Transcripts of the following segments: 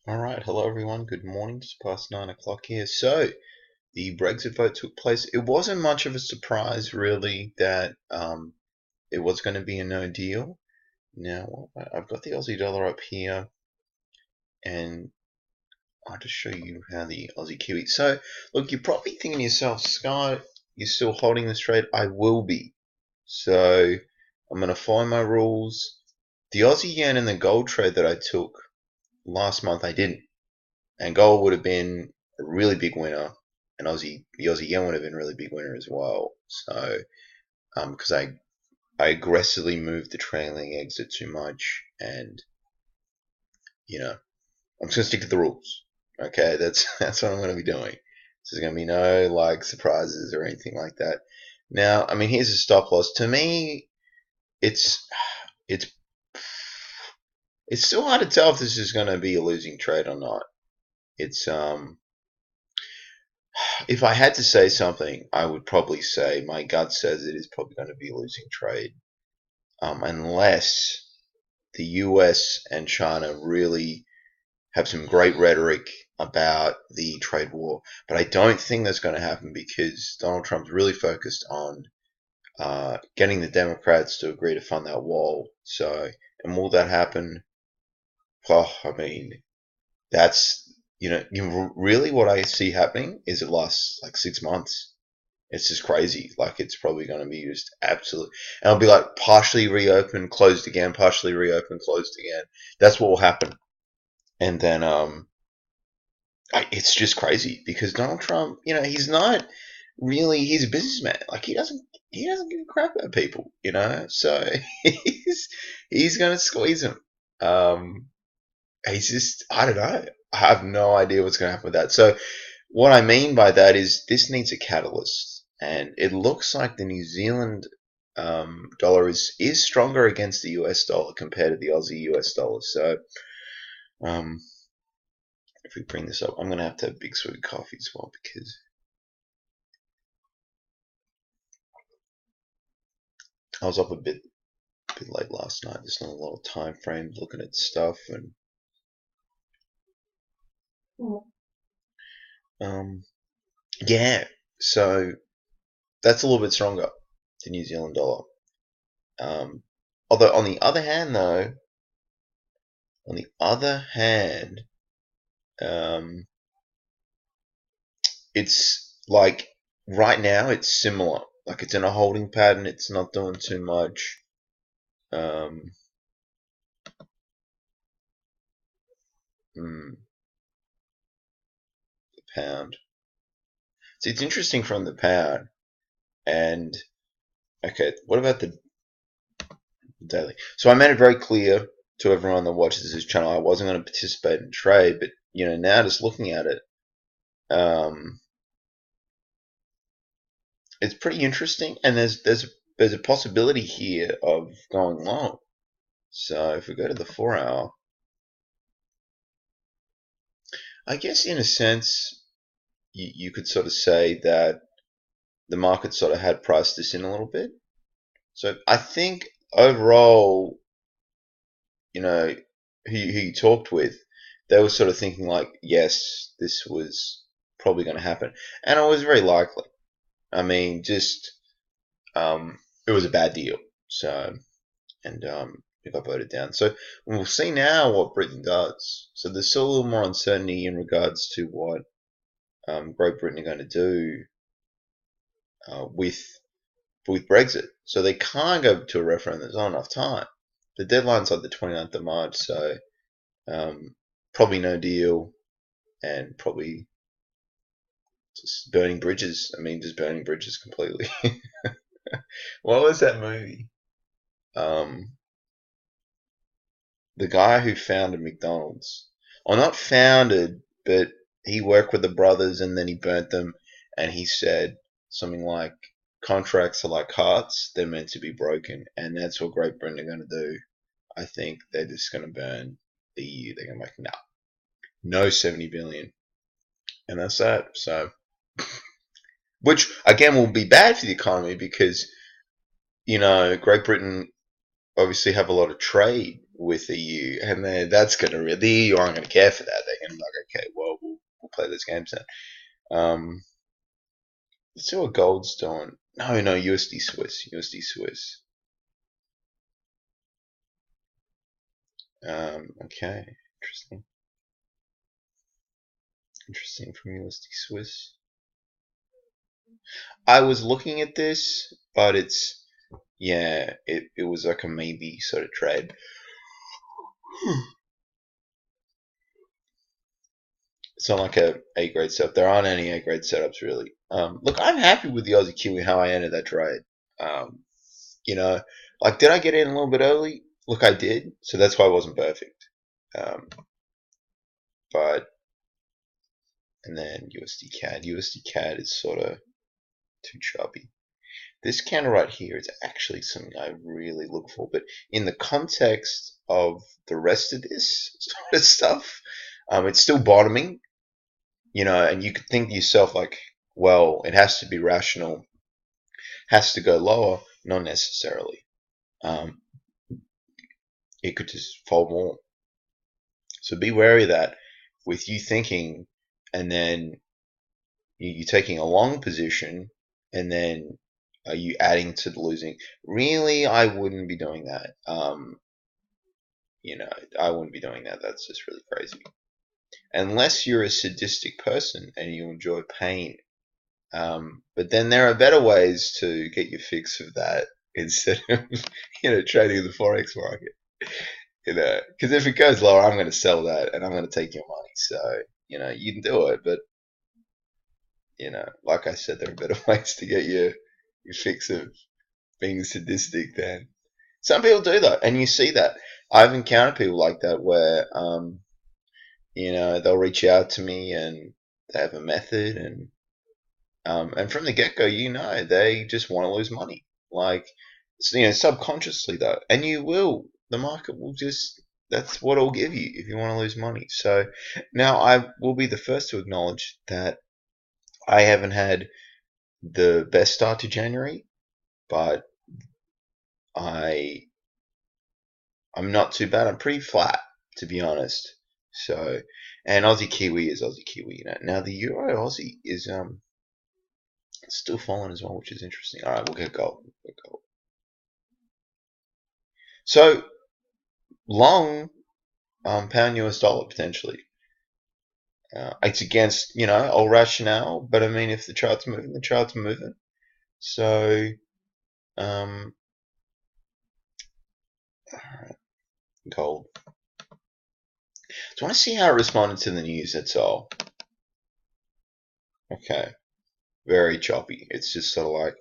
Alright, hello everyone, good morning, just past 9 o'clock here. So, the Brexit vote took place. It wasn't much of a surprise, really, that it was going to be a no deal. Now, I've got the Aussie dollar up here, and I'll just show you how the Aussie Kiwi. So, look, you're probably thinking to yourself, Scott, you're still holding this trade? I will be. So, I'm going to follow my rules. The Aussie yen and the gold trade that I took last month, I didn't. And gold would have been a really big winner, and the Aussie yen would have been a really big winner as well. So, because I aggressively moved the trailing exit too much, and I'm just gonna stick to the rules. Okay, that's what I'm gonna be doing. So there's gonna be no like surprises or anything like that. Now, I mean, here's a stop loss. To me, it's it's it's still hard to tell if this is gonna be a losing trade or not. It's If I had to say something, I would probably say my gut says it is probably going to be a losing trade, unless the US and China really have some great rhetoric about the trade war. But I don't think that's going to happen because Donald Trump's really focused on getting the Democrats to agree to fund that wall. So, and will that happen? Well, I mean, that's really what I see happening is it lasts like 6 months. It's just crazy. Like it's probably going to be just absolute, and it'll be like partially reopened, closed again, partially reopened, closed again. That's what will happen. And then it's just crazy because Donald Trump, he's not really. He's a businessman. Like he doesn't give a crap about people. So he's going to squeeze them. Um, he's just I don't know. I have no idea what's going to happen with that. So what I mean by that is this needs a catalyst, and it looks like the New Zealand dollar is stronger against the US dollar compared to the Aussie US dollar. So um, if we bring this up, I'm going to have a big swig of coffee as well because I was up a bit late last night. There's not a lot of time frames looking at stuff, and um, yeah, so that's a little bit stronger, the New Zealand dollar. Um, Although on the other hand, though, on the other hand, um, it's like right now it's similar. Like it's in a holding pattern. It's not doing too much. Um, the pound. So it's interesting from the pound. And okay, what about the daily? So I made it very clear to everyone that watches this channel I wasn't going to participate in trade, but now just looking at it, um, it's pretty interesting, and there's a possibility here of going long. So if we go to the 4 hour, I guess in a sense you could sort of say that the market sort of had priced this in a little bit. So I think overall, who you talked with, they were sort of thinking like, yes, this was probably going to happen, and it was very likely. I mean, just it was a bad deal. So and it got voted down. So we'll see now what Britain does. So there's still a little more uncertainty in regards to what Great Britain are going to do with Brexit. So they can't go to a referendum. There's not enough time. The deadline's like the 29th of March, so probably no deal, and probably just burning bridges. I mean, just burning bridges completely. What was that movie? Um, the guy who founded McDonald's, or not founded, but he worked with the brothers and then he burnt them, and he said something like, "Contracts are like hearts; they're meant to be broken," and that's what Great Britain are going to do. I think they're just going to burn the EU. They're going to make no 70 billion, and that's that. So, which again will be bad for the economy because Great Britain obviously have a lot of trade with the EU, and then that's going to the EU aren't going to care for that. They're going to be like, okay, well, we'll play those games then. Let's see what gold's doing. No, USD Swiss, USD Swiss. Okay, interesting from USD Swiss. I was looking at this, but it's it was like a maybe sort of trade. It's not like a A grade setup. There aren't any A grade setups really. Look, I'm happy with the Aussie Kiwi how I entered that trade. You know, like did I get in a little bit early? Look, I did, so that's why it wasn't perfect. But and then USD CAD is sort of too choppy. This candle right here is actually something I really look for, but in the context of the rest of this sort of stuff, it's still bottoming, and you could think to yourself like, well, it has to be rational, has to go lower. Not necessarily. It could just fall more. So be wary of that with you thinking, and then you taking a long position, and then are you adding to the losing? Really, I wouldn't be doing that. I wouldn't be doing that. That's just really crazy. Unless you're a sadistic person and you enjoy pain. But then there are better ways to get your fix of that instead of, trading the Forex market. Because if it goes lower, I'm going to sell that and I'm going to take your money. So, you can do it, but, like I said, there are better ways to get your fix of being sadistic than some people do though, and you see that. I've encountered people like that where, they'll reach out to me and they have a method, and from the get go, they just want to lose money, like, subconsciously though, and you will. The market will just. That's what it'll give you if you want to lose money. So now I will be the first to acknowledge that I haven't had the best start to January, but I'm not too bad. I'm pretty flat, to be honest. So, and Aussie Kiwi is Aussie Kiwi. Now the Euro Aussie is still falling as well, which is interesting. All right, we'll get gold. So long pound US dollar potentially. It's against old rationale, but I mean if the chart's moving, the chart's moving. So gold. Do you want to see how it responded to the news? That's all. Okay. Very choppy. It's just sort of like.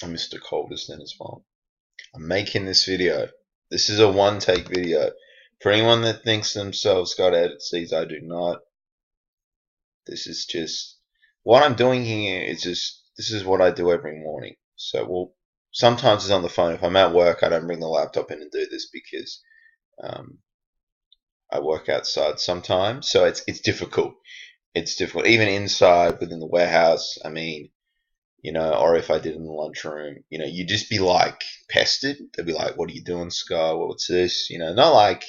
I missed a coldest then as well. I'm making this video. This is a one-take video. For anyone that thinks themselves got edits these, I do not. This is just what I'm doing here. Is just this is what I do every morning. So sometimes it's on the phone. If I'm at work, I don't bring the laptop in and do this because I work outside sometimes. So it's difficult. It's difficult even inside within the warehouse. I mean. Or if I did in the lunchroom, you'd just be like pestered. They'd be like, "What are you doing, Scar? What's this?" Not like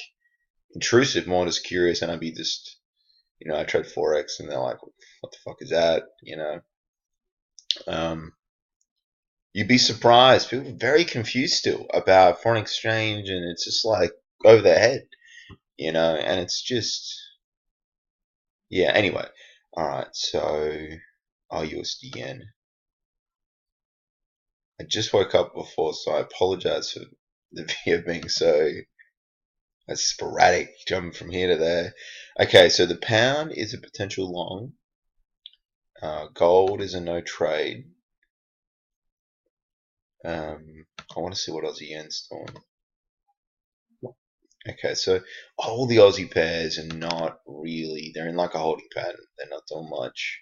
intrusive, more just curious. And I'd be just, I trade Forex, and they're like, "What the fuck is that?" You'd be surprised. People are very confused still about foreign exchange, and it's just like over their head, and it's just, yeah. Anyway, all right. So, USD yen. I just woke up before, so I apologize for the video being so sporadic, jumping from here to there. Okay, so the pound is a potential long. Gold is a no trade. I want to see what Aussie yen's doing. Okay, so all the Aussie pairs are not really, they're in like a holding pattern. They're not doing much.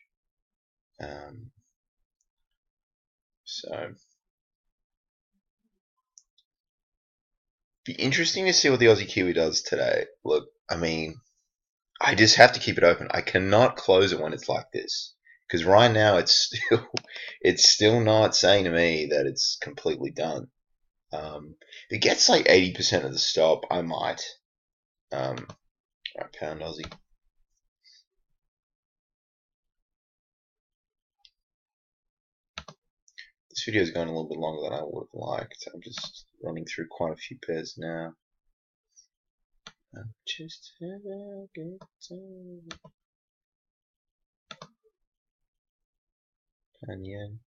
So be interesting to see what the Aussie Kiwi does today. Look, I mean, I just have to keep it open. I cannot close it when it's like this. Because right now it's still not saying to me that it's completely done. If it gets like 80% of the stop, I might. Alright, pound Aussie. This video is going a little bit longer than I would have liked. I'm just running through quite a few pairs now. I'm just having a good time. Pound yen.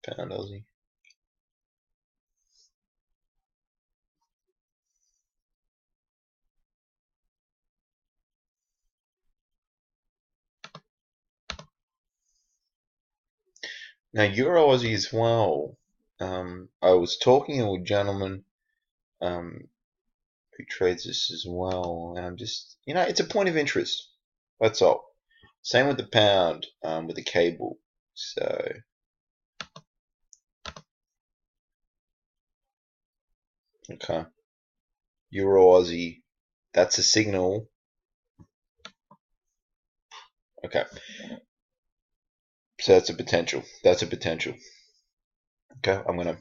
Pound Aussie. Now Euro Aussie as well. I was talking to a gentleman who trades this as well, and I'm just, it's a point of interest. That's all. Same with the pound, with the cable. So, okay. Euro Aussie, that's a signal. Okay. So that's a potential. That's a potential. Okay, I'm going to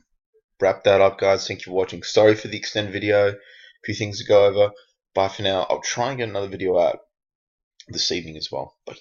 wrap that up, guys. Thank you for watching. Sorry for the extended video. A few things to go over. Bye for now. I'll try and get another video out this evening as well. Bye.